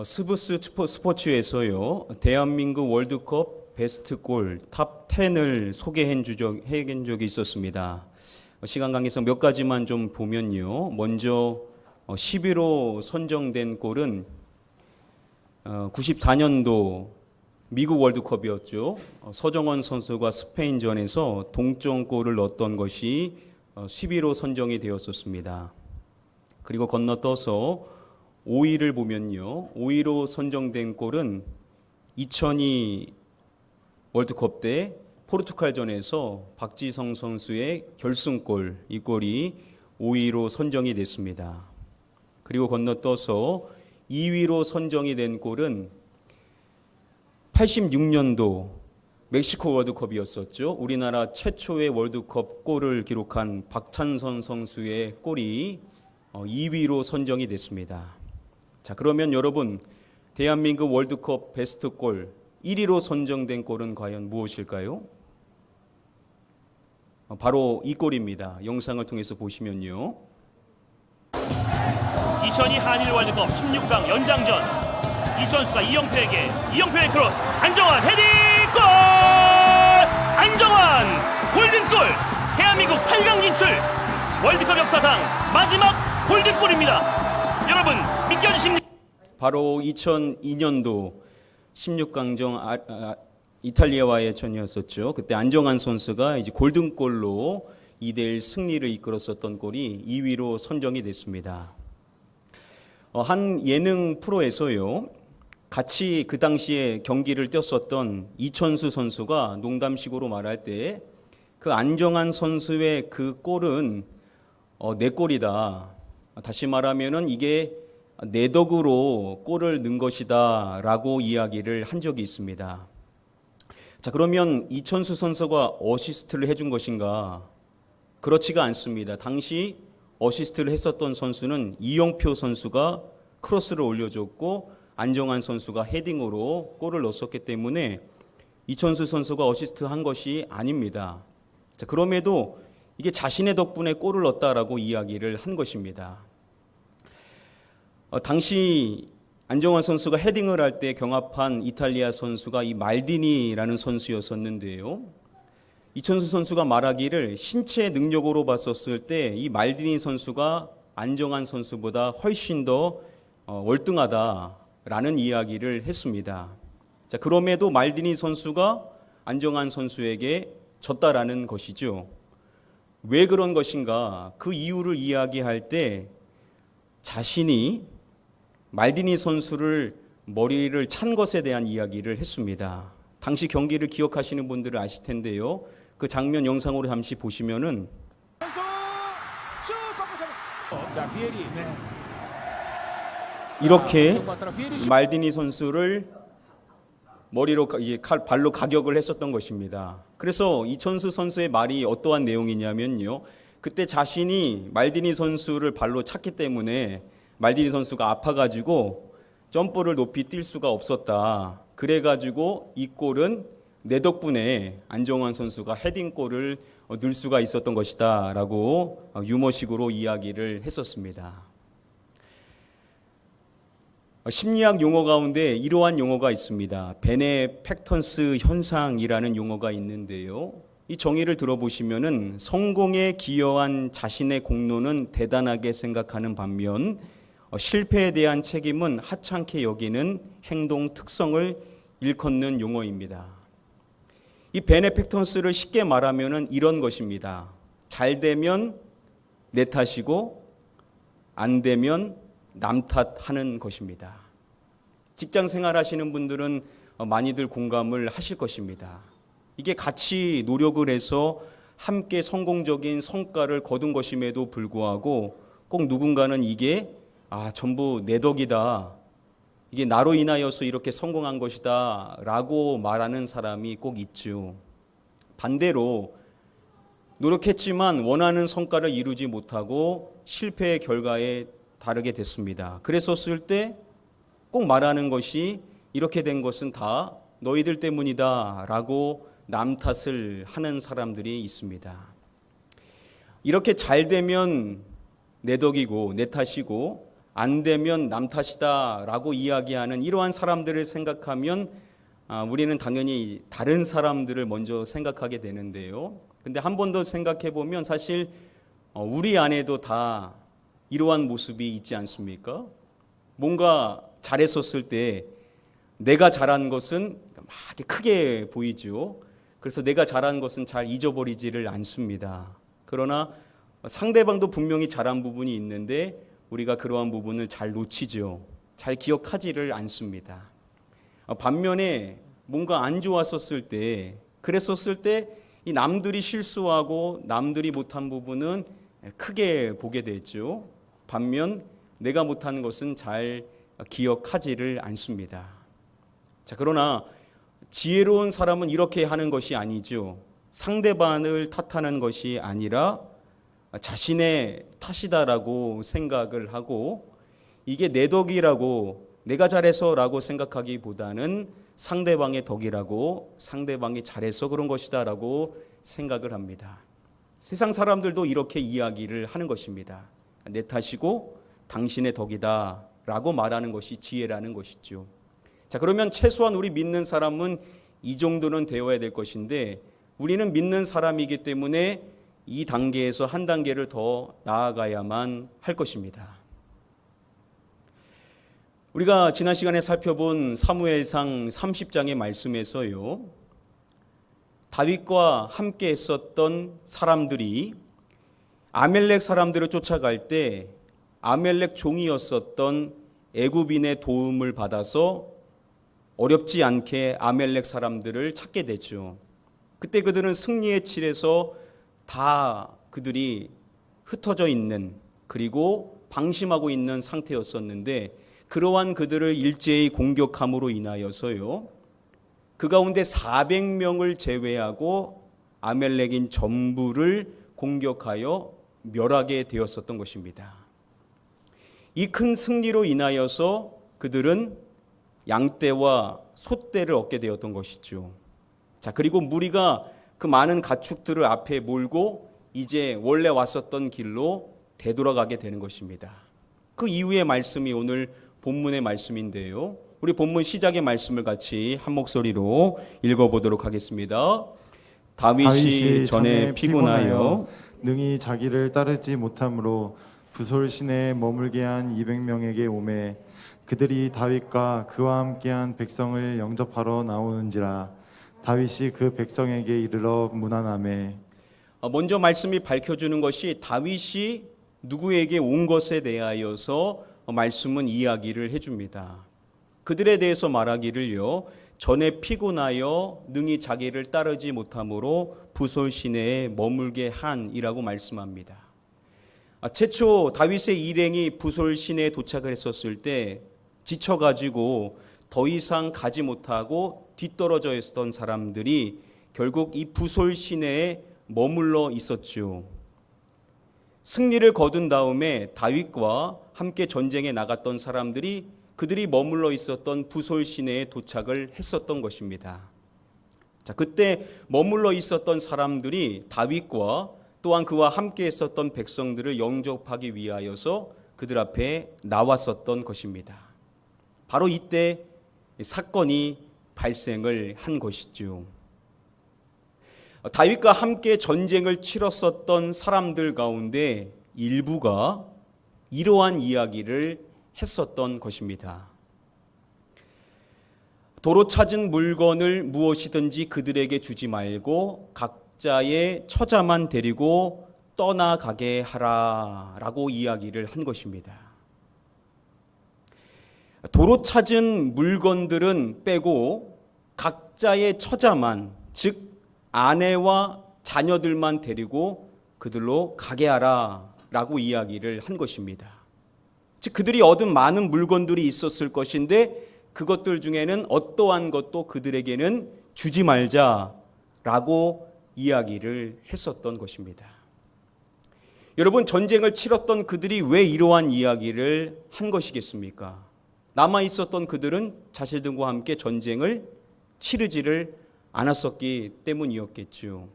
스브스 스포츠에서요, 대한민국 월드컵 베스트 골 탑 10을 소개해 준 적이 있었습니다. 시간 관계상 몇 가지만 좀 보면요. 먼저 11호 선정된 골은 94년도 미국 월드컵이었죠. 서정원 선수가 스페인전에서 동점골을 넣었던 것이 11호 선정이 되었었습니다. 그리고 건너떠서 5위를 보면요. 5위로 선정된 골은 2002 월드컵 때 포르투갈전에서 박지성 선수의 결승골, 이 골이 5위로 선정이 됐습니다. 그리고 건너떠서 2위로 선정이 된 골은 86년도 멕시코 월드컵이었었죠. 우리나라 최초의 월드컵 골을 기록한 박찬선 선수의 골이 2위로 선정이 됐습니다. 자, 그러면 여러분, 대한민국 월드컵 베스트 골 1위로 선정된 골은 과연 무엇일까요? 바로 이 골입니다. 영상을 통해서 보시면요. 2002 한일 월드컵 16강 연장전, 이천수가 이영표의 크로스, 안정환 헤딩 골! 안정환 골든골! 대한민국 8강 진출! 월드컵 역사상 마지막 골든골입니다. 여러분 믿겨지십니까? 바로 2002년도 16강전 이탈리아와의 전이었었죠. 그때 안정환 선수가 이제 골든골로 2대1 승리를 이끌었었던 골이 2위로 선정이 됐습니다. 한 예능 프로에서요, 같이 그 당시에 경기를 뛰었었던 이천수 선수가 농담식으로 말할 때 그 안정환 선수의 그 골은 내 골이다. 다시 말하면은 이게 내 덕으로 골을 넣은 것이다 라고 이야기를 한 적이 있습니다. 자, 그러면 이천수 선수가 어시스트를 해준 것인가? 그렇지가 않습니다. 당시 어시스트를 했었던 선수는 이영표 선수가 크로스를 올려줬고 안정환 선수가 헤딩으로 골을 넣었기 때문에 이천수 선수가 어시스트 한 것이 아닙니다. 자, 그럼에도 이게 자신의 덕분에 골을 넣었다라고 이야기를 한 것입니다. 당시 안정환 선수가 헤딩을 할 때 경합한 이탈리아 선수가 이 말디니라는 선수였었는데요. 이천수 선수가 말하기를 신체 능력으로 봤었을 때 이 말디니 선수가 안정환 선수보다 훨씬 더 월등하다라는 이야기를 했습니다. 자, 그럼에도 말디니 선수가 안정환 선수에게 졌다라는 것이죠. 왜 그런 것인가? 그 이유를 이야기할 때 자신이 말디니 선수를 머리를 찬 것에 대한 이야기를 했습니다. 당시 경기를 기억하시는 분들은 아실 텐데요. 그 장면 영상으로 잠시 보시면은 이렇게 말디니 선수를 머리로 발로 가격을 했었던 것입니다. 그래서 이천수 선수의 말이 어떠한 내용이냐면요. 그때 자신이 말디니 선수를 발로 찼기 때문에 말디니 선수가 아파가지고 점프를 높이 뛸 수가 없었다. 그래가지고 이 골은 내 덕분에 안정환 선수가 헤딩골을 넣을 수가 있었던 것이다 라고 유머식으로 이야기를 했었습니다. 심리학 용어 가운데 이러한 용어가 있습니다. 베네팩턴스 현상이라는 용어가 있는데요. 이 정의를 들어보시면은 성공에 기여한 자신의 공로는 대단하게 생각하는 반면 실패에 대한 책임은 하찮게 여기는 행동 특성을 일컫는 용어입니다. 이 베네팩턴스를 쉽게 말하면은 이런 것입니다. 잘 되면 내 탓이고 안 되면 남 탓하는 것입니다. 직장 생활하시는 분들은 많이들 공감을 하실 것입니다. 이게 같이 노력을 해서 함께 성공적인 성과를 거둔 것임에도 불구하고 꼭 누군가는 이게 전부 내 덕이다. 이게 나로 인하여서 이렇게 성공한 것이다 라고 말하는 사람이 꼭 있죠. 반대로 노력했지만 원하는 성과를 이루지 못하고 실패의 결과에 다르게 됐습니다. 그랬었을 때 꼭 말하는 것이 이렇게 된 것은 다 너희들 때문이다 라고 남 탓을 하는 사람들이 있습니다. 이렇게 잘 되면 내 덕이고 내 탓이고 안 되면 남 탓이다라고 이야기하는 이러한 사람들을 생각하면 우리는 당연히 다른 사람들을 먼저 생각하게 되는데요. 근데 한 번 더 생각해 보면 사실 우리 안에도 다 이러한 모습이 있지 않습니까? 뭔가 잘했었을 때 내가 잘한 것은 막 크게 보이죠. 그래서 내가 잘한 것은 잘 잊어버리지를 않습니다. 그러나 상대방도 분명히 잘한 부분이 있는데 우리가 그러한 부분을 잘 놓치죠. 잘 기억하지를 않습니다. 반면에 뭔가 안 좋았었을 때, 그랬었을 때 이 남들이 실수하고 남들이 못한 부분은 크게 보게 되죠. 반면 내가 못한 것은 잘 기억하지를 않습니다. 자, 그러나 지혜로운 사람은 이렇게 하는 것이 아니죠. 상대방을 탓하는 것이 아니라 자신의 탓이다라고 생각을 하고 이게 내 덕이라고 내가 잘해서라고 생각하기보다는 상대방의 덕이라고 상대방이 잘해서 그런 것이다라고 생각을 합니다. 세상 사람들도 이렇게 이야기를 하는 것입니다. 내 탓이고 당신의 덕이다라고 말하는 것이 지혜라는 것이죠. 자, 그러면 최소한 우리 믿는 사람은 이 정도는 되어야 될 것인데 우리는 믿는 사람이기 때문에 이 단계에서 한 단계를 더 나아가야만 할 것입니다. 우리가 지난 시간에 살펴본 사무엘상 30장의 말씀에서요, 다윗과 함께 했었던 사람들이 아멜렉 사람들을 쫓아갈 때 아멜렉 종이었었던 애굽인의 도움을 받아서 어렵지 않게 아멜렉 사람들을 찾게 되죠. 그때 그들은 승리의 칠에서 다 그들이 흩어져 있는, 그리고 방심하고 있는 상태였었는데 그러한 그들을 일제히 공격함으로 인하여서요, 그 가운데 400명을 제외하고 아멜렉인 전부를 공격하여 멸하게 되었었던 것입니다. 이 큰 승리로 인하여서 그들은 양떼와 소떼를 얻게 되었던 것이죠. 자, 그리고 무리가 그 많은 가축들을 앞에 몰고 이제 원래 왔었던 길로 되돌아가게 되는 것입니다. 그 이후의 말씀이 오늘 본문의 말씀인데요. 우리 본문 시작의 말씀을 같이 한 목소리로 읽어보도록 하겠습니다. 다윗이 전에 피곤하여 능히 자기를 따르지 못함으로 부솔 시내에 머물게 한 200명에게 오매 그들이 다윗과 그와 함께한 백성을 영접하러 나오는지라 다윗이 그 백성에게 이르러 문안하매. 먼저 말씀이 밝혀주는 것이 다윗이 누구에게 온 것에 대하여서 말씀은 이야기를 해줍니다. 그들에 대해서 말하기를요, 전에 피곤하여 능히 자기를 따르지 못함으로 부솔 시내에 머물게 한이라고 말씀합니다. 최초 다윗의 일행이 부솔 시내에 도착을 했었을 때 지쳐가지고 더 이상 가지 못하고 뒤떨어져 있었던 사람들이 결국 이 부솔 시내에 머물러 있었죠. 승리를 거둔 다음에 다윗과 함께 전쟁에 나갔던 사람들이 그들이 머물러 있었던 부솔 시내에 도착을 했었던 것입니다. 자, 그때 머물러 있었던 사람들이 다윗과 또한 그와 함께 있었던 백성들을 영접하기 위하여서 그들 앞에 나왔었던 것입니다. 바로 이때 사건이 발생을 한 것이죠. 다윗과 함께 전쟁을 치렀었던 사람들 가운데 일부가 이러한 이야기를 했었던 것입니다. 도로 찾은 물건을 무엇이든지 그들에게 주지 말고 각자의 처자만 데리고 떠나가게 하라라고 이야기를 한 것입니다. 도로 찾은 물건들은 빼고 각자의 처자만, 즉 아내와 자녀들만 데리고 그들로 가게 하라라고 이야기를 한 것입니다. 즉 그들이 얻은 많은 물건들이 있었을 것인데 그것들 중에는 어떠한 것도 그들에게는 주지 말자라고 이야기를 했었던 것입니다. 여러분, 전쟁을 치렀던 그들이 왜 이러한 이야기를 한 것이겠습니까? 남아 있었던 그들은 자신들과 함께 전쟁을 치르지를 않았었기 때문이었겠죠.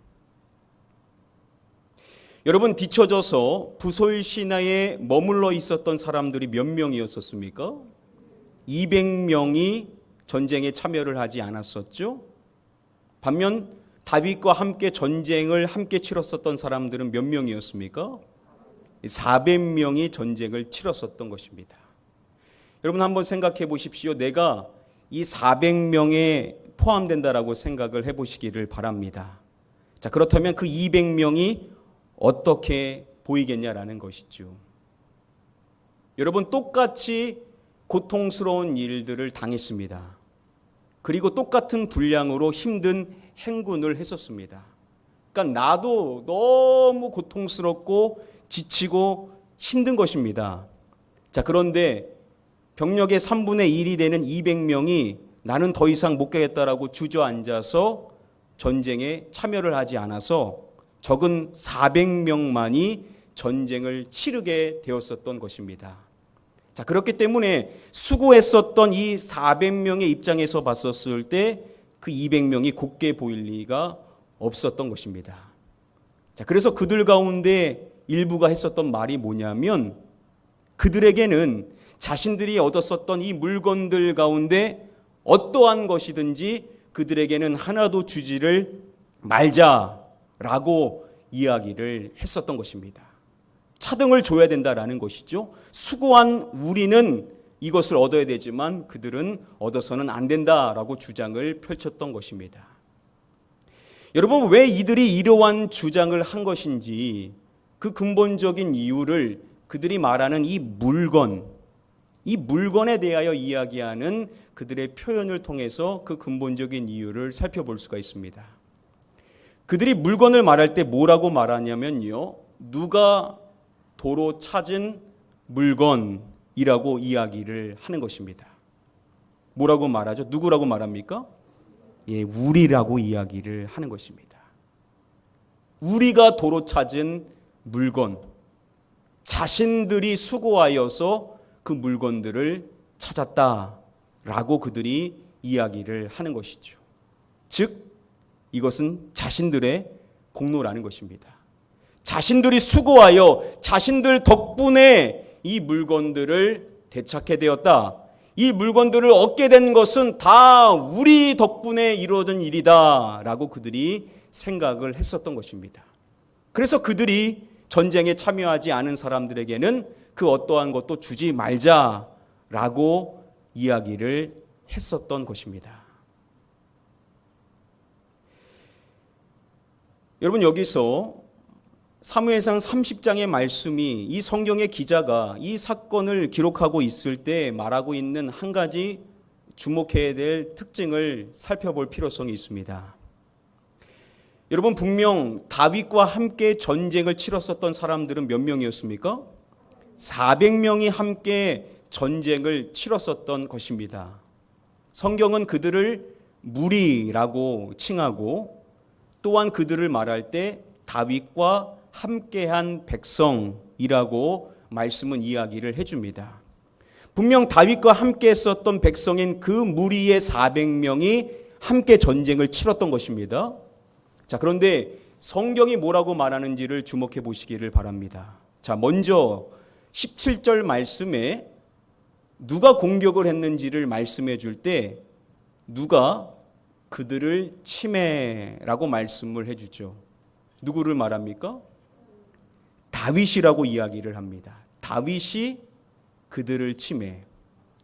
여러분, 뒤쳐져서 부솔 시내에 머물러 있었던 사람들이 몇 명이었었습니까? 200명이 전쟁에 참여를 하지 않았었죠. 반면 다윗과 함께 전쟁을 함께 치렀었던 사람들은 몇 명이었습니까? 400명이 전쟁을 치렀었던 것입니다. 여러분, 한번 생각해 보십시오. 내가 이 400명에 포함된다라고 생각을 해 보시기를 바랍니다. 자, 그렇다면 그 200명이 어떻게 보이겠냐라는 것이죠. 여러분, 똑같이 고통스러운 일들을 당했습니다. 그리고 똑같은 분량으로 힘든 행군을 했었습니다. 그러니까 나도 너무 고통스럽고 지치고 힘든 것입니다. 자, 그런데 병력의 3분의 1이 되는 200명이 나는 더 이상 못 가겠다라고 주저앉아서 전쟁에 참여를 하지 않아서 적은 400명만이 전쟁을 치르게 되었었던 것입니다. 자, 그렇기 때문에 수고했었던 이 400명의 입장에서 봤었을 때 그 200명이 곱게 보일 리가 없었던 것입니다. 자, 그래서 그들 가운데 일부가 했었던 말이 뭐냐면, 그들에게는 자신들이 얻었었던 이 물건들 가운데 어떠한 것이든지 그들에게는 하나도 주지를 말자라고 이야기를 했었던 것입니다. 차등을 줘야 된다라는 것이죠. 수고한 우리는 이것을 얻어야 되지만 그들은 얻어서는 안 된다라고 주장을 펼쳤던 것입니다. 여러분, 왜 이들이 이러한 주장을 한 것인지 그 근본적인 이유를 그들이 말하는 이 물건에 대하여 이야기하는 그들의 표현을 통해서 그 근본적인 이유를 살펴볼 수가 있습니다. 그들이 물건을 말할 때 뭐라고 말하냐면요, 누가 도로 찾은 물건이라고 이야기를 하는 것입니다. 뭐라고 말하죠? 누구라고 말합니까? 예, 우리라고 이야기를 하는 것입니다. 우리가 도로 찾은 물건, 자신들이 수고하여서 그 물건들을 찾았다라고 그들이 이야기를 하는 것이죠. 즉, 이것은 자신들의 공로라는 것입니다. 자신들이 수고하여 자신들 덕분에 이 물건들을 되찾게 되었다. 이 물건들을 얻게 된 것은 다 우리 덕분에 이루어진 일이다 라고 그들이 생각을 했었던 것입니다. 그래서 그들이 전쟁에 참여하지 않은 사람들에게는 그 어떠한 것도 주지 말자라고 이야기를 했었던 것입니다. 여러분, 여기서 사무엘상 30장의 말씀이 이 성경의 기자가 이 사건을 기록하고 있을 때 말하고 있는 한 가지 주목해야 될 특징을 살펴볼 필요성이 있습니다. 여러분, 분명 다윗과 함께 전쟁을 치렀었던 사람들은 몇 명이었습니까? 400명이 함께 전쟁을 치렀었던 것입니다. 성경은 그들을 무리라고 칭하고 또한 그들을 말할 때 다윗과 함께한 백성이라고 말씀은 이야기를 해줍니다. 분명 다윗과 함께 했었던 백성인 그 무리의 400명이 함께 전쟁을 치렀던 것입니다. 자, 그런데 성경이 뭐라고 말하는지를 주목해 보시기를 바랍니다. 자, 먼저 17절 말씀에 누가 공격을 했는지를 말씀해 줄 때 누가 그들을 치매라고 말씀을 해주죠. 누구를 말합니까? 다윗이라고 이야기를 합니다. 다윗이 그들을 치매.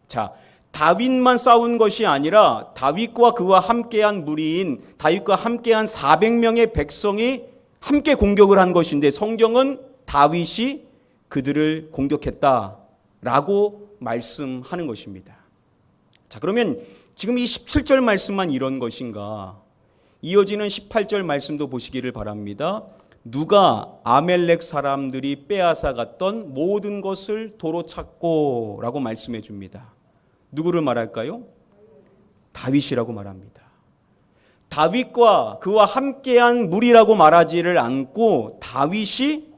자, 다윗만 싸운 것이 아니라 다윗과 그와 함께한 무리인 다윗과 함께한 400명의 백성이 함께 공격을 한 것인데 성경은 다윗이 그들을 공격했다라고 말씀하는 것입니다. 자, 그러면 지금 이 17절 말씀만 이런 것인가? 이어지는 18절 말씀도 보시기를 바랍니다. 누가 아멜렉 사람들이 빼앗아 갔던 모든 것을 도로 찾고 라고 말씀해 줍니다. 누구를 말할까요? 다윗이라고 말합니다. 다윗과 그와 함께한 무리라고 말하지를 않고 다윗이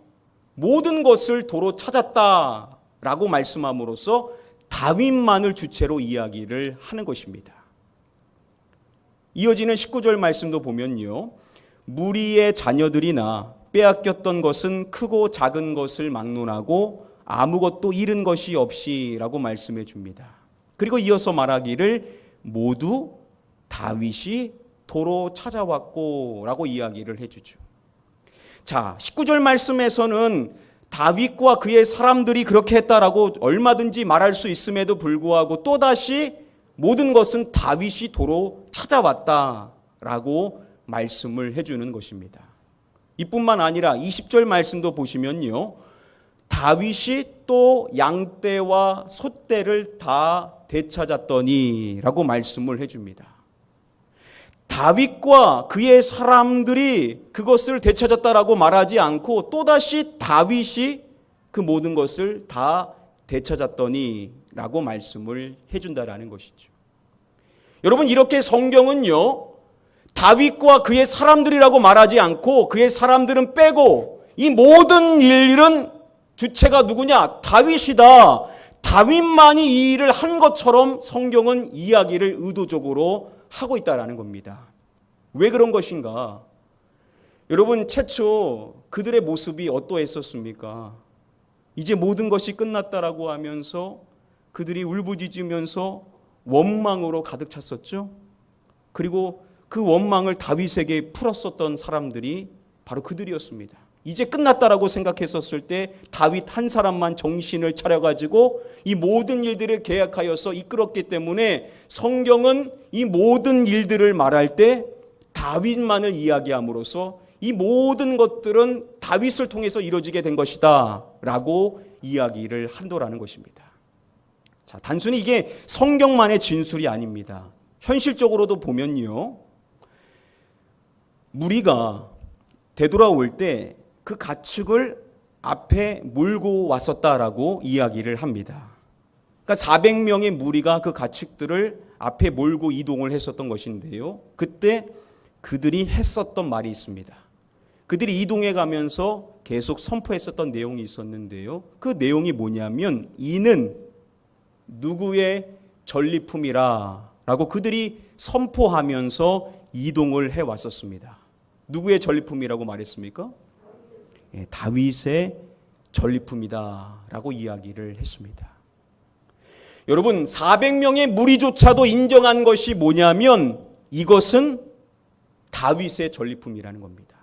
모든 것을 도로 찾았다라고 말씀함으로써 다윗만을 주체로 이야기를 하는 것입니다. 이어지는 19절 말씀도 보면요, 무리의 자녀들이나 빼앗겼던 것은 크고 작은 것을 막론하고 아무것도 잃은 것이 없이라고 말씀해 줍니다. 그리고 이어서 말하기를 모두 다윗이 도로 찾아왔고 라고 이야기를 해주죠. 자, 19절 말씀에서는 다윗과 그의 사람들이 그렇게 했다라고 얼마든지 말할 수 있음에도 불구하고 또다시 모든 것은 다윗이 도로 찾아왔다라고 말씀을 해주는 것입니다. 이뿐만 아니라 20절 말씀도 보시면요, 다윗이 또 양떼와 소떼를 다 되찾았더니 라고 말씀을 해줍니다. 다윗과 그의 사람들이 그것을 되찾았다라고 말하지 않고 또다시 다윗이 그 모든 것을 다 되찾았더니 라고 말씀을 해준다라는 것이죠. 여러분, 이렇게 성경은요, 다윗과 그의 사람들이라고 말하지 않고 그의 사람들은 빼고 이 모든 일은 주체가 누구냐? 다윗이다. 다윗만이 이 일을 한 것처럼 성경은 이야기를 의도적으로 하고 있다라는 겁니다. 왜 그런 것인가? 여러분, 최초 그들의 모습이 어떠했었습니까? 이제 모든 것이 끝났다라고 하면서 그들이 울부짖으면서 원망으로 가득 찼었죠. 그리고 그 원망을 다윗에게 풀었었던 사람들이 바로 그들이었습니다. 이제 끝났다라고 생각했었을 때 다윗 한 사람만 정신을 차려가지고 이 모든 일들을 계획하여서 이끌었기 때문에 성경은 이 모든 일들을 말할 때 다윗만을 이야기함으로써 이 모든 것들은 다윗을 통해서 이루어지게 된 것이다 라고 이야기를 한다라는 것입니다. 자, 단순히 이게 성경만의 진술이 아닙니다. 현실적으로도 보면요, 무리가 되돌아올 때 그 가축을 앞에 몰고 왔었다라고 이야기를 합니다. 그러니까 400명의 무리가 그 가축들을 앞에 몰고 이동을 했었던 것인데요, 그때 그들이 했었던 말이 있습니다. 그들이 이동해 가면서 계속 선포했었던 내용이 있었는데요, 그 내용이 뭐냐면 이는 누구의 전리품이라 라고 그들이 선포하면서 이동을 해왔었습니다. 누구의 전리품이라고 말했습니까? 다윗의 전리품이다 라고 이야기를 했습니다. 여러분, 400명의 무리조차도 인정한 것이 뭐냐면 이것은 다윗의 전리품이라는 겁니다.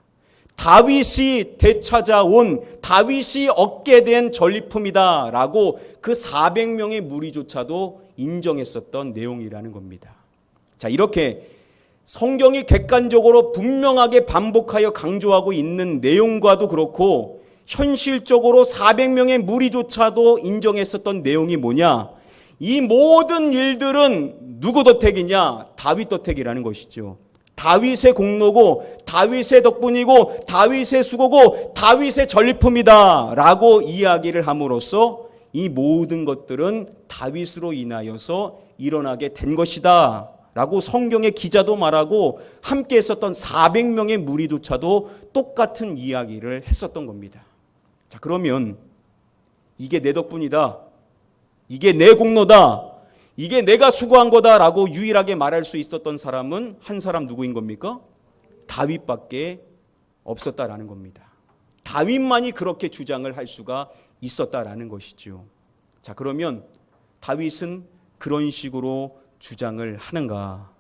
다윗이 되찾아온, 다윗이 얻게 된 전리품이다 라고 그 400명의 무리조차도 인정했었던 내용이라는 겁니다. 자, 이렇게 성경이 객관적으로 분명하게 반복하여 강조하고 있는 내용과도 그렇고 현실적으로 400명의 무리조차도 인정했었던 내용이 뭐냐? 이 모든 일들은 누구 덕택이냐? 다윗 덕택이라는 것이죠. 다윗의 공로고 다윗의 덕분이고 다윗의 수고고 다윗의 전리품이다 라고 이야기를 함으로써 이 모든 것들은 다윗으로 인하여서 일어나게 된 것이다 라고 성경의 기자도 말하고 함께 했었던 400명의 무리조차도 똑같은 이야기를 했었던 겁니다. 자, 그러면 이게 내 덕분이다, 이게 내 공로다, 이게 내가 수고한 거다라고 유일하게 말할 수 있었던 사람은 한 사람 누구인 겁니까? 다윗밖에 없었다라는 겁니다. 다윗만이 그렇게 주장을 할 수가 있었다라는 것이죠. 자, 그러면 다윗은 그런 식으로 주장을 하는가?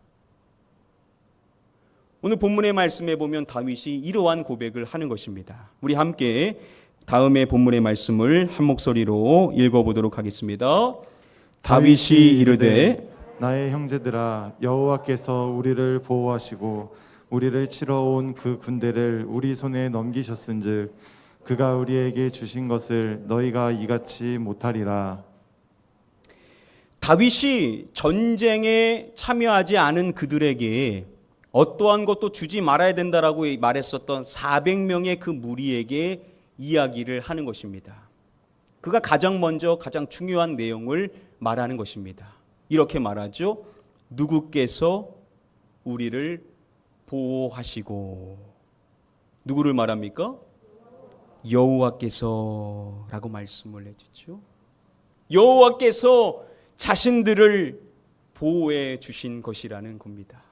오늘 본문의 말씀에 보면 다윗이 이러한 고백을 하는 것입니다. 우리 함께 다음의 본문의 말씀을 한 목소리로 읽어보도록 하겠습니다. 다윗이 이르되 나의 형제들아, 여호와께서 우리를 보호하시고 우리를 치러 온 그 군대를 우리 손에 넘기셨은즉 그가 우리에게 주신 것을 너희가 이같이 못하리라. 다윗이 전쟁에 참여하지 않은 그들에게 어떠한 것도 주지 말아야 된다라고 말했었던 400명의 그 무리에게 이야기를 하는 것입니다. 그가 가장 먼저 가장 중요한 내용을 말하는 것입니다. 이렇게 말하죠. 누구께서 우리를 보호하시고. 누구를 말합니까? 여호와께서 라고 말씀을 해주죠. 여호와께서 자신들을 보호해 주신 것이라는 겁니다.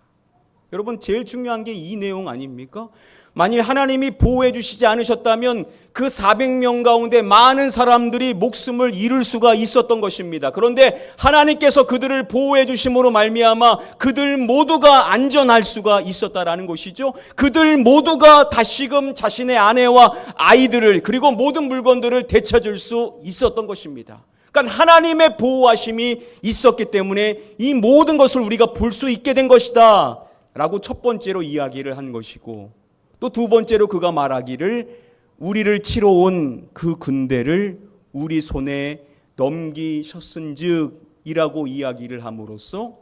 여러분 제일 중요한 게 이 내용 아닙니까? 만일 하나님이 보호해 주시지 않으셨다면 그 400명 가운데 많은 사람들이 목숨을 잃을 수가 있었던 것입니다. 그런데 하나님께서 그들을 보호해 주심으로 말미암아 그들 모두가 안전할 수가 있었다라는 것이죠. 그들 모두가 다시금 자신의 아내와 아이들을 그리고 모든 물건들을 되찾을 수 있었던 것입니다. 그러니까 하나님의 보호하심이 있었기 때문에 이 모든 것을 우리가 볼 수 있게 된 것이다 라고 첫 번째로 이야기를 한 것이고, 또 두 번째로 그가 말하기를 우리를 치러 온 그 군대를 우리 손에 넘기셨은즉이라고 이야기를 함으로써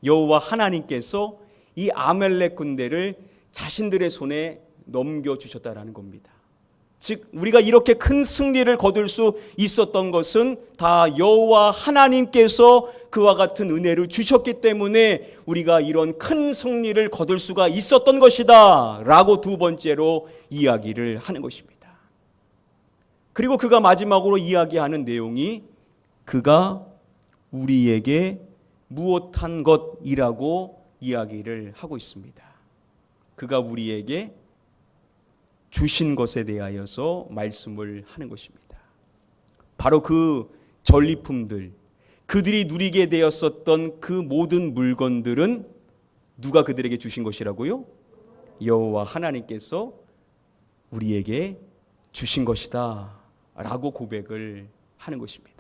여호와 하나님께서 이 아말렉 군대를 자신들의 손에 넘겨주셨다라는 겁니다. 즉 우리가 이렇게 큰 승리를 거둘 수 있었던 것은 다 여호와 하나님께서 그와 같은 은혜를 주셨기 때문에 우리가 이런 큰 승리를 거둘 수가 있었던 것이다 라고 두 번째로 이야기를 하는 것입니다. 그리고 그가 마지막으로 이야기하는 내용이 그가 우리에게 무엇한 것이라고 이야기를 하고 있습니다. 그가 우리에게 주신 것에 대하여서 말씀을 하는 것입니다. 바로 그 전리품들, 그들이 누리게 되었었던 그 모든 물건들은 누가 그들에게 주신 것이라고요? 여호와 하나님께서 우리에게 주신 것이다 라고 고백을 하는 것입니다.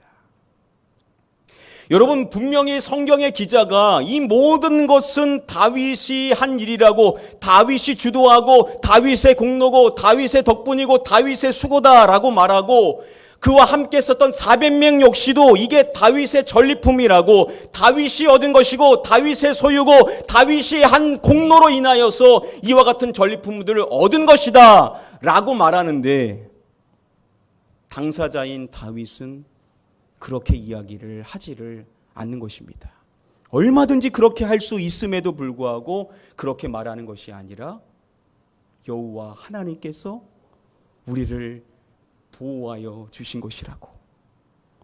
여러분 분명히 성경의 기자가 이 모든 것은 다윗이 한 일이라고, 다윗이 주도하고 다윗의 공로고 다윗의 덕분이고 다윗의 수고다라고 말하고, 그와 함께 썼던 400명 역시도 이게 다윗의 전리품이라고, 다윗이 얻은 것이고 다윗의 소유고 다윗이 한 공로로 인하여서 이와 같은 전리품들을 얻은 것이다 라고 말하는데, 당사자인 다윗은 그렇게 이야기를 하지를 않는 것입니다. 얼마든지 그렇게 할 수 있음에도 불구하고 그렇게 말하는 것이 아니라 여호와 하나님께서 우리를 보호하여 주신 것이라고,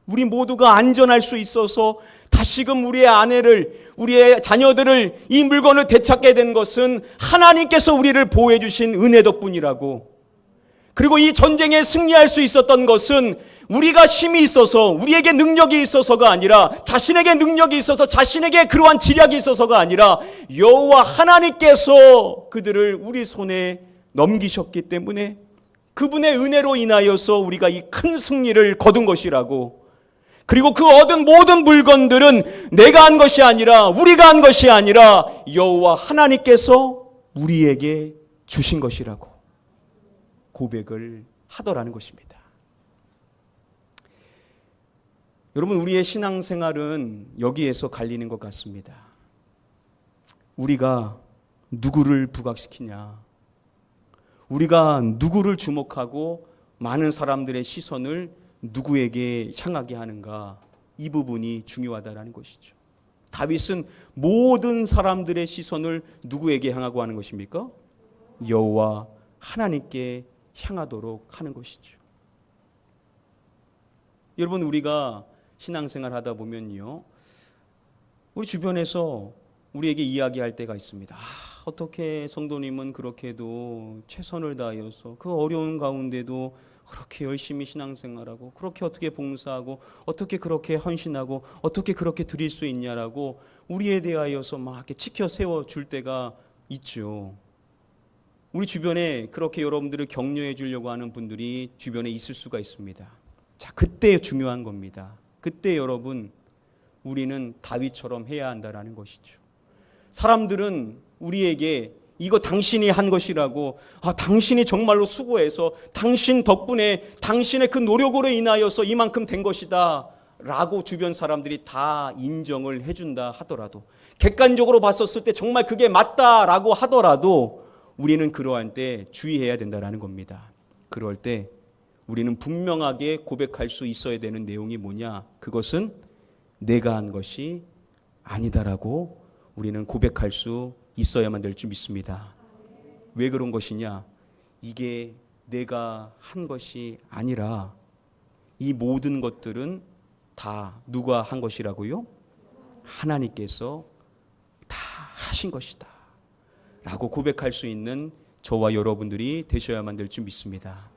우리 모두가 안전할 수 있어서 다시금 우리의 아내를, 우리의 자녀들을, 이 물건을 되찾게 된 것은 하나님께서 우리를 보호해 주신 은혜 덕분이라고, 그리고 이 전쟁에 승리할 수 있었던 것은 우리가 힘이 있어서, 우리에게 능력이 있어서가 아니라, 자신에게 능력이 있어서, 자신에게 그러한 지략이 있어서가 아니라 여호와 하나님께서 그들을 우리 손에 넘기셨기 때문에 그분의 은혜로 인하여서 우리가 이 큰 승리를 거둔 것이라고, 그리고 그 얻은 모든 물건들은 내가 한 것이 아니라, 우리가 한 것이 아니라 여호와 하나님께서 우리에게 주신 것이라고 고백을 하더라는 것입니다. 여러분 우리의 신앙생활은 여기에서 갈리는 것 같습니다. 우리가 누구를 부각시키냐, 우리가 누구를 주목하고 많은 사람들의 시선을 누구에게 향하게 하는가, 이 부분이 중요하다는 것이죠. 다윗은 모든 사람들의 시선을 누구에게 향하고 하는 것입니까? 여호와 하나님께 향하도록 하는 것이죠. 여러분 우리가 신앙생활 하다 보면요, 우리 주변에서 우리에게 이야기할 때가 있습니다. 어떻게 성도님은 그렇게도 최선을 다하여서 그 어려운 가운데도 그렇게 열심히 신앙생활하고, 그렇게 어떻게 봉사하고, 어떻게 그렇게 헌신하고, 어떻게 그렇게 드릴 수 있냐라고 우리에 대하여서 막 이렇게 치켜 세워 줄 때가 있죠. 우리 주변에 그렇게 여러분들을 격려해 주려고 하는 분들이 주변에 있을 수가 있습니다. 자, 그때 중요한 겁니다. 그때 여러분 우리는 다윗처럼 해야 한다라는 것이죠. 사람들은 우리에게 이거 당신이 한 것이라고, 당신이 정말로 수고해서 당신 덕분에 당신의 그 노력으로 인하여서 이만큼 된 것이다 라고 주변 사람들이 다 인정을 해준다 하더라도, 객관적으로 봤었을 때 정말 그게 맞다라고 하더라도 우리는 그러한 때 주의해야 된다라는 겁니다. 그럴 때 우리는 분명하게 고백할 수 있어야 되는 내용이 뭐냐, 그것은 내가 한 것이 아니다라고 우리는 고백할 수 있어야만 될 줄 믿습니다. 왜 그런 것이냐, 이게 내가 한 것이 아니라 이 모든 것들은 다 누가 한 것이라고요? 하나님께서 다 하신 것이다. 라고 고백할 수 있는 저와 여러분들이 되셔야만 될 줄 믿습니다.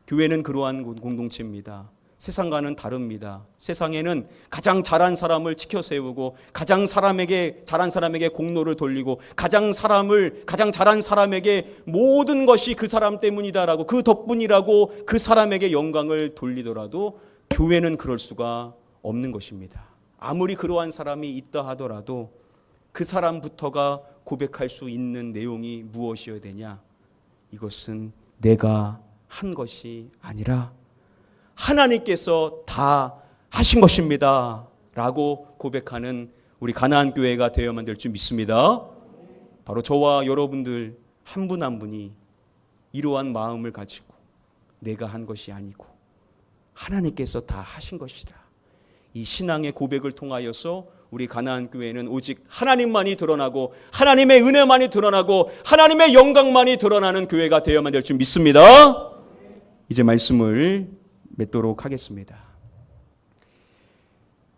교회는 그러한 공동체입니다. 세상과는 다릅니다. 세상에는 가장 잘한 사람을 치켜 세우고 가장 잘한 사람에게 공로를 돌리고 가장 잘한 사람에게 모든 것이 그 사람 때문이다라고, 그 덕분이라고 그 사람에게 영광을 돌리더라도 교회는 그럴 수가 없는 것입니다. 아무리 그러한 사람이 있다 하더라도 그 사람부터가 고백할 수 있는 내용이 무엇이어야 되냐? 이것은 내가 한 것이 아니라 하나님께서 다 하신 것입니다 라고 고백하는 우리 가나안 교회가 되어야만 될 줄 믿습니다. 바로 저와 여러분들 한 분 한 분이 이러한 마음을 가지고 내가 한 것이 아니고 하나님께서 다 하신 것이다, 이 신앙의 고백을 통하여서 우리 가나안 교회는 오직 하나님만이 드러나고 하나님의 은혜만이 드러나고 하나님의 영광만이 드러나는 교회가 되어야만 될 줄 믿습니다. 이제 말씀을 맺도록 하겠습니다.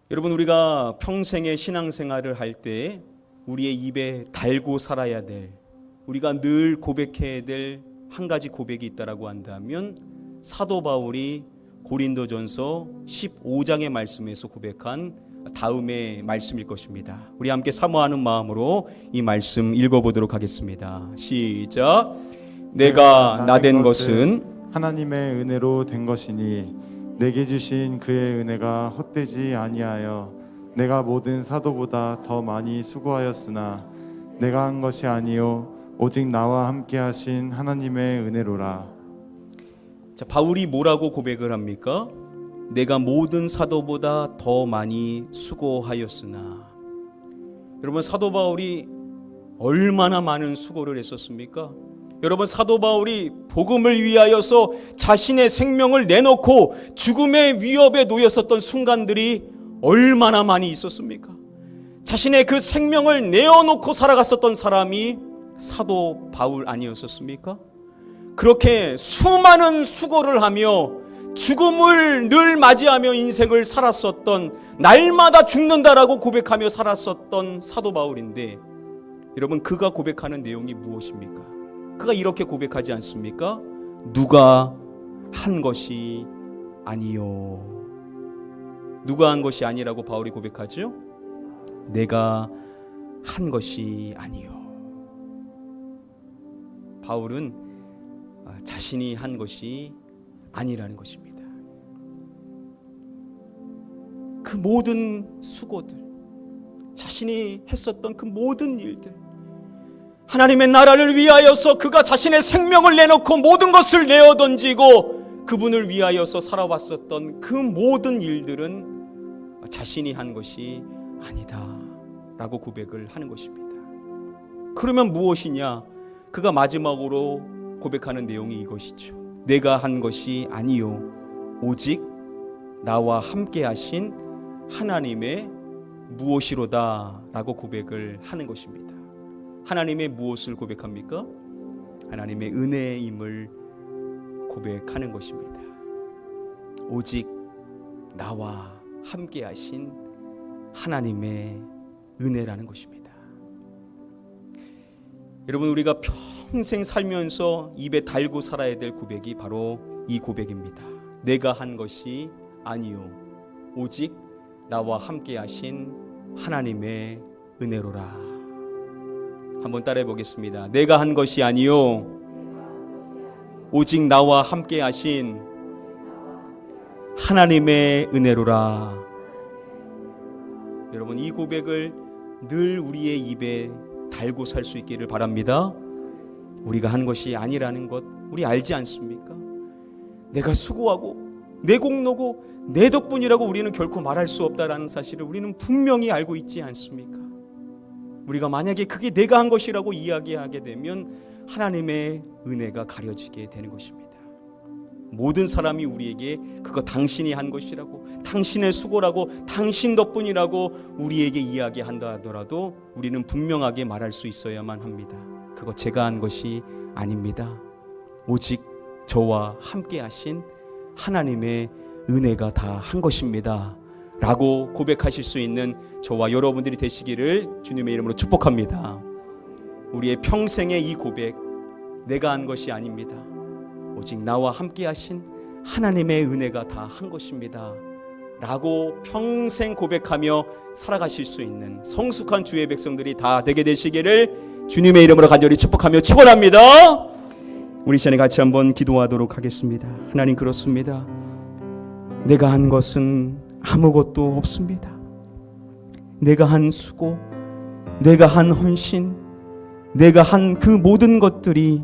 여러분, 우리가 평생의 신앙생활을 할 때 우리의 입에 달고 살아야 될, 우리가 늘 고백해야 될 한 가지 고백이 있다라고 한다면 사도 바울이 고린도전서 15장의 말씀에서 고백한 다음의 말씀일 것입니다. 우리 함께 사모하는 마음으로 이 말씀 읽어보도록 하겠습니다. 시작. 내가 나된 것은 하나님의 은혜로 된 것이니 내게 주신 그의 은혜가 헛되지 아니하여 내가 모든 사도보다 더 많이 수고하였으나 내가 한 것이 아니요 오직 나와 함께 하신 하나님의 은혜로라. 자, 바울이 뭐라고 고백을 합니까? 내가 모든 사도보다 더 많이 수고하였으나. 여러분, 사도 바울이 얼마나 많은 수고를 했었습니까? 여러분, 사도 바울이 복음을 위하여서 자신의 생명을 내놓고 죽음의 위협에 놓였었던 순간들이 얼마나 많이 있었습니까? 자신의 그 생명을 내어놓고 살아갔었던 사람이 사도 바울 아니었었습니까? 그렇게 수많은 수고를 하며 죽음을 늘 맞이하며 인생을 살았었던, 날마다 죽는다라고 고백하며 살았었던 사도 바울인데, 여러분, 그가 고백하는 내용이 무엇입니까? 그가 이렇게 고백하지 않습니까? 누가 한 것이 아니요. 누가 한 것이 아니라고 바울이 고백하죠? 내가 한 것이 아니요. 바울은 자신이 한 것이 아니라는 것입니다. 그 모든 수고들, 자신이 했었던 그 모든 일들, 하나님의 나라를 위하여서 그가 자신의 생명을 내놓고 모든 것을 내어던지고 그분을 위하여서 살아왔었던 그 모든 일들은 자신이 한 것이 아니다 라고 고백을 하는 것입니다. 그러면 무엇이냐? 그가 마지막으로 고백하는 내용이 이것이죠. 내가 한 것이 아니요 오직 나와 함께 하신 하나님의 무엇이로다 라고 고백을 하는 것입니다. 하나님의 무엇을 고백합니까? 하나님의 은혜임을 고백하는 것입니다. 오직 나와 함께 하신 하나님의 은혜라는 것입니다. 여러분, 우리가 평생 살면서 입에 달고 살아야 될 고백이 바로 이 고백입니다. 내가 한 것이 아니요 오직 나와 함께 하신 하나님의 은혜로라. 한번 따라해 보겠습니다. 내가 한 것이 아니요 오직 나와 함께 하신 하나님의 은혜로라. 여러분, 이 고백을 늘 우리의 입에 달고 살 수 있기를 바랍니다. 우리가 한 것이 아니라는 것 우리 알지 않습니까? 내가 수고하고 내 공로고 내 덕분이라고 우리는 결코 말할 수 없다라는 사실을 우리는 분명히 알고 있지 않습니까? 우리가 만약에 그게 내가 한 것이라고 이야기하게 되면 하나님의 은혜가 가려지게 되는 것입니다. 모든 사람이 우리에게 그거 당신이 한 것이라고, 당신의 수고라고, 당신 덕분이라고 우리에게 이야기한다 하더라도 우리는 분명하게 말할 수 있어야만 합니다. 그거 제가 한 것이 아닙니다. 오직 저와 함께 하신 하나님의 은혜가 다 한 것입니다 라고 고백하실 수 있는 저와 여러분들이 되시기를 주님의 이름으로 축복합니다. 우리의 평생의 이 고백, 내가 한 것이 아닙니다. 오직 나와 함께 하신 하나님의 은혜가 다 한 것입니다 라고 평생 고백하며 살아가실 수 있는 성숙한 주의 백성들이 다 되게 되시기를 주님의 이름으로 간절히 축복하며 축원합니다. 우리 시간에 같이 한번 기도하도록 하겠습니다. 하나님, 그렇습니다. 내가 한 것은 아무것도 없습니다. 내가 한 수고, 내가 한 헌신, 내가 한 그 모든 것들이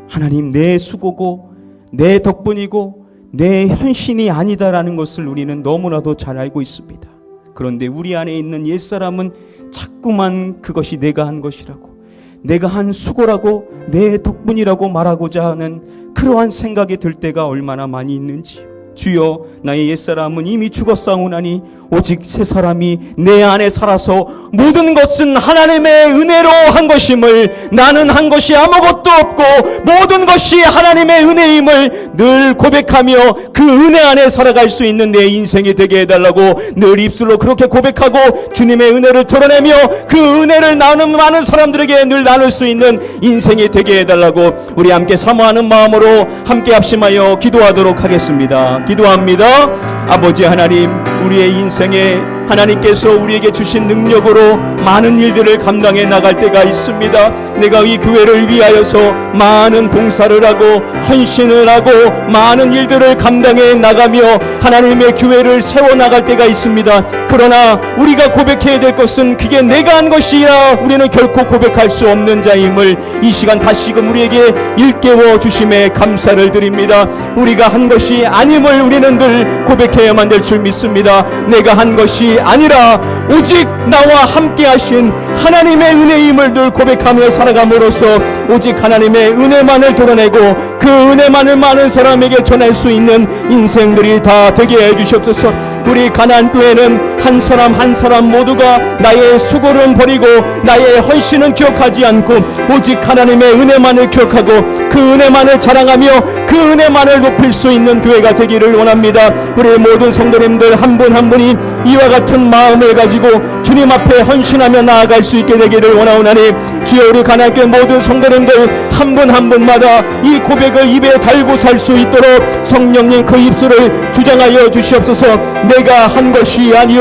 하나님 내 수고고 내 덕분이고 내 헌신이 아니다라는 것을 우리는 너무나도 잘 알고 있습니다. 그런데 우리 안에 있는 옛사람은 자꾸만 그것이 내가 한 것이라고, 내가 한 수고라고, 내 덕분이라고 말하고자 하는 그러한 생각이 들 때가 얼마나 많이 있는지. 주여, 나의 옛사람은 이미 죽었사오나니 오직 새 사람이 내 안에 살아서 모든 것은 하나님의 은혜로 한 것임을, 나는 한 것이 아무것도 없고 모든 것이 하나님의 은혜임을 늘 고백하며 그 은혜 안에 살아갈 수 있는 내 인생이 되게 해달라고 늘 입술로 그렇게 고백하고 주님의 은혜를 드러내며 그 은혜를 나누는 많은 사람들에게 늘 나눌 수 있는 인생이 되게 해달라고 우리 함께 사모하는 마음으로 함께 합심하여 기도하도록 하겠습니다. 기도합니다. 아버지 하나님, 우리의 인생에 하나님께서 우리에게 주신 능력으로 많은 일들을 감당해 나갈 때가 있습니다. 내가 이 교회를 위하여서 많은 봉사를 하고 헌신을 하고 많은 일들을 감당해 나가며 하나님의 교회를 세워나갈 때가 있습니다. 그러나 우리가 고백해야 될 것은 그게 내가 한 것이라 우리는 결코 고백할 수 없는 자임을 이 시간 다시금 우리에게 일깨워 주심에 감사를 드립니다. 우리가 한 것이 아님을 우리는 늘 고백해야만 될 줄 믿습니다. 내가 한 것이 아니라 오직 나와 함께 하신 하나님의 은혜임을 늘 고백하며 살아감으로써 오직 하나님의 은혜만을 드러내고 그 은혜만을 많은 사람에게 전할 수 있는 인생들이 다 되게 해주시옵소서. 우리 가나안교회는 한 사람 한 사람 모두가 나의 수고는 버리고 나의 헌신은 기억하지 않고 오직 하나님의 은혜만을 기억하고 그 은혜만을 자랑하며 그 은혜만을 높일 수 있는 교회가 되기를 원합니다. 우리 모든 성도님들 한 분 한 분이 이와 같은 마음을 가지고 주님 앞에 헌신하며 나아갈 수 있게 되기를 원하오나니 주여, 우리 가나안교회 모든 성도님들 한 분 한 분마다 이 고백을 입에 달고 살 수 있도록 성령님 그 입술을 주장하여 주시옵소서. 내가 한 것이 아니요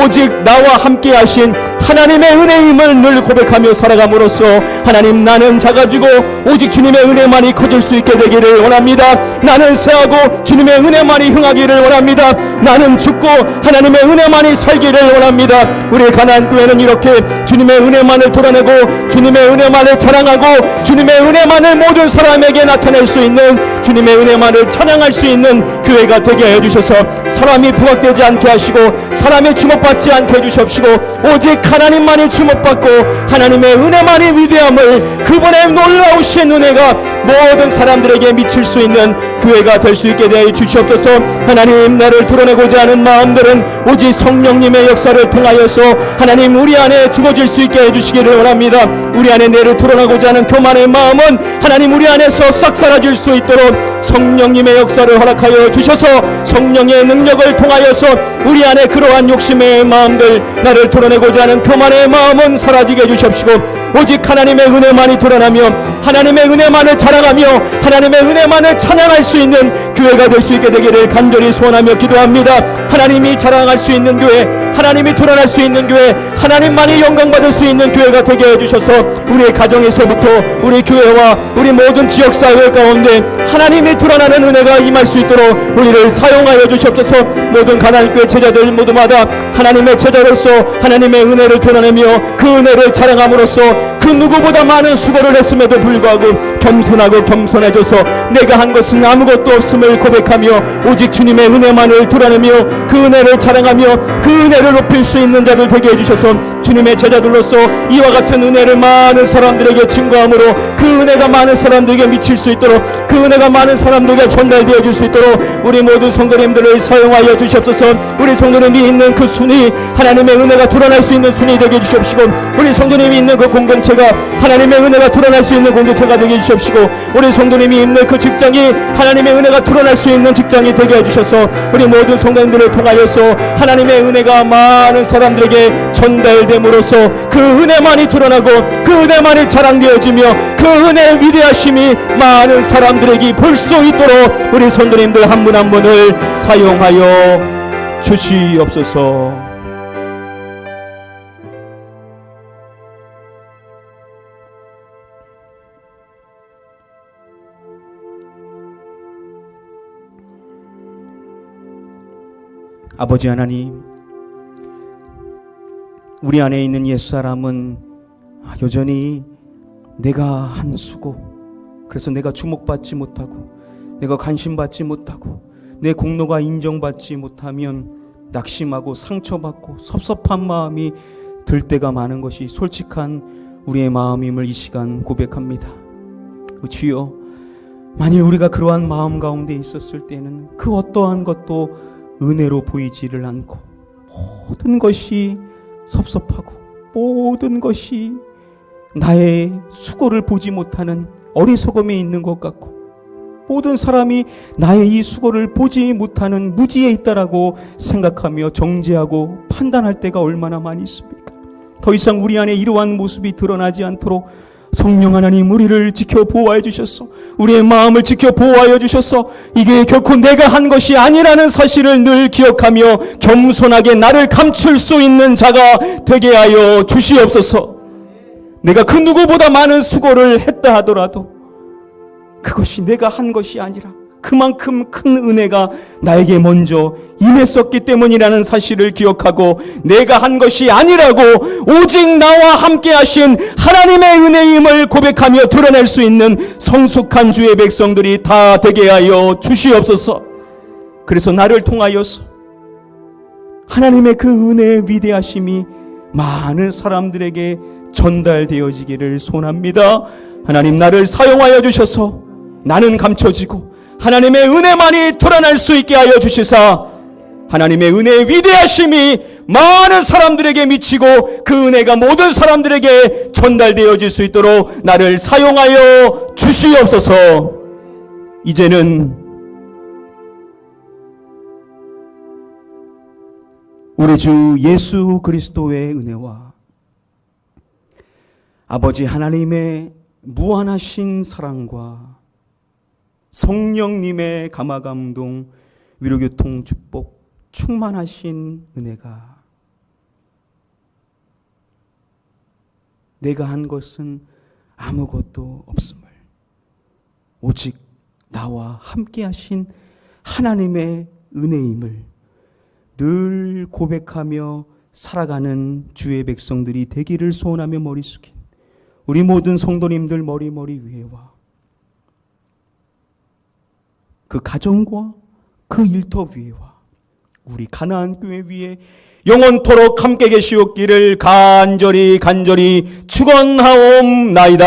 오직 나와 함께 하신 하나님의 은혜임을 늘 고백하며 살아감으로써 하나님, 나는 작아지고 오직 주님의 은혜만이 커질 수 있게 되기를 원합니다. 나는 새하고 주님의 은혜만이 흥하기를 원합니다. 나는 죽고 하나님의 은혜만이 살기를 원합니다. 우리 가나안교회는 이렇게 주님의 은혜만을 드러내고 주님의 은혜만을 자랑하고 주님의 은혜만을 모든 사람에게 나타낼 수 있는, 주님의 은혜만을 찬양할 수 있는 교회가 되게 해주셔서 사람이 부각되지 않게 하시고 사람이 주목받지 않게 해주시옵시고 오직 하나님만이 주목받고 하나님의 은혜만이 위대함을, 그분의 놀라우신 은혜가 모든 사람들에게 미칠 수 있는 교회가 될 수 있게 되어 주시옵소서. 하나님, 나를 드러내고자 하는 마음들은 오직 성령님의 역사를 통하여서 하나님 우리 안에 죽어질 수 있게 해주시기를 원합니다. 우리 안에 내를 드러나고자 하는 교만의 마음은 하나님 우리 안에서 싹 사라질 수 있도록 성령님의 역사를 허락하여 주셔서 성령의 능력을 통하여서 우리 안에 그러한 욕심의 마음들, 나를 드러내고자 하는 교만의 마음은 사라지게 해주십시고 오직 하나님의 은혜만이 드러나며 하나님의 은혜만을 자랑하며 하나님의 은혜만을 찬양할 수 있는 교회가 될 수 있게 되기를 간절히 소원하며 기도합니다. 하나님이 자랑할 수 있는 교회, 하나님이 드러날 수 있는 교회, 하나님만이 영광받을 수 있는 교회가 되게 해주셔서 우리의 가정에서부터 우리 교회와 우리 모든 지역사회 가운데 하나님이 드러나는 은혜가 임할 수 있도록 우리를 사용하여 주시옵소서. 모든 가나안교회 제자들 모두마다 하나님의 제자로서 하나님의 은혜를 드러내며 그 은혜를 자랑함으로써 그 누구보다 많은 수고를 했음에도 불구하고 겸손하고 겸손해져서 내가 한 것은 아무것도 없음을 고백하며 오직 주님의 은혜만을 드러내며 그 은혜를 자랑하며 그 은혜를 높일 수 있는 자들 되게 해주셔서 주님의 제자들로서 이와 같은 은혜를 많은 사람들에게 증거함으로 그 은혜가 많은 사람들에게 미칠 수 있도록 그 은혜가 많은 사람들에게 전달되어 줄 수 있도록 우리 모든 성도님들을 사용하여 주시옵소서. 우리 성도님이 있는 그 순위, 하나님의 은혜가 드러날 수 있는 순위 되게 해주시옵시고 우리 성도님이 있는 그 공동체가 하나님의 은혜가 드러날 수 있는 공동체가 되게 해주시옵시고 우리 성도님이 있는 그 직장이 하나님의 은혜가 드러날 수 있는 직장이 되게 해주셔서 우리 모든 성도님들을 통하여서 하나님의 은혜가 많은 사람들에게 전달됨으로써 그 은혜만이 드러나고 그 은혜만이 자랑되어지며 그 은혜의 위대하심이 많은 사람들에게 볼 수 있도록 우리 성도님들 한 분 한 분을 사용하여 주시옵소서. 아버지 하나님, 우리 안에 있는 옛사람은 여전히 내가 한 수고, 그래서 내가 주목받지 못하고 내가 관심받지 못하고 내 공로가 인정받지 못하면 낙심하고 상처받고 섭섭한 마음이 들 때가 많은 것이 솔직한 우리의 마음임을 이 시간 고백합니다. 주여, 만일 우리가 그러한 마음 가운데 있었을 때는 그 어떠한 것도 은혜로 보이지를 않고 모든 것이 섭섭하고 모든 것이 나의 수고를 보지 못하는 어리석음에 있는 것 같고 모든 사람이 나의 이 수고를 보지 못하는 무지에 있다라고 생각하며 정죄하고 판단할 때가 얼마나 많이 있습니까? 더 이상 우리 안에 이러한 모습이 드러나지 않도록 성령 하나님 우리를 지켜 보호하여 주셨소. 우리의 마음을 지켜 보호하여 주셨소. 이게 결코 내가 한 것이 아니라는 사실을 늘 기억하며 겸손하게 나를 감출 수 있는 자가 되게 하여 주시옵소서. 내가 그 누구보다 많은 수고를 했다 하더라도 그것이 내가 한 것이 아니라 그만큼 큰 은혜가 나에게 먼저 임했었기 때문이라는 사실을 기억하고 내가 한 것이 아니라고 오직 나와 함께 하신 하나님의 은혜임을 고백하며 드러낼 수 있는 성숙한 주의 백성들이 다 되게 하여 주시옵소서. 그래서 나를 통하여서 하나님의 그 은혜의 위대하심이 많은 사람들에게 전달되어지기를 소원합니다. 하나님, 나를 사용하여 주셔서 나는 감춰지고 하나님의 은혜만이 드러날 수 있게 하여 주시사 하나님의 은혜의 위대하심이 많은 사람들에게 미치고 그 은혜가 모든 사람들에게 전달되어질 수 있도록 나를 사용하여 주시옵소서. 이제는 우리 주 예수 그리스도의 은혜와 아버지 하나님의 무한하신 사랑과 성령님의 감화감동, 위로교통, 축복, 충만하신 은혜가 내가 한 것은 아무것도 없음을 오직 나와 함께 하신 하나님의 은혜임을 늘 고백하며 살아가는 주의 백성들이 되기를 소원하며 머리 숙인 우리 모든 성도님들 머리 위에와 그 가정과 그 일터 위에와 우리 가나안 교회 위에 영원토록 함께 계시옵기를 간절히 축원하옵나이다.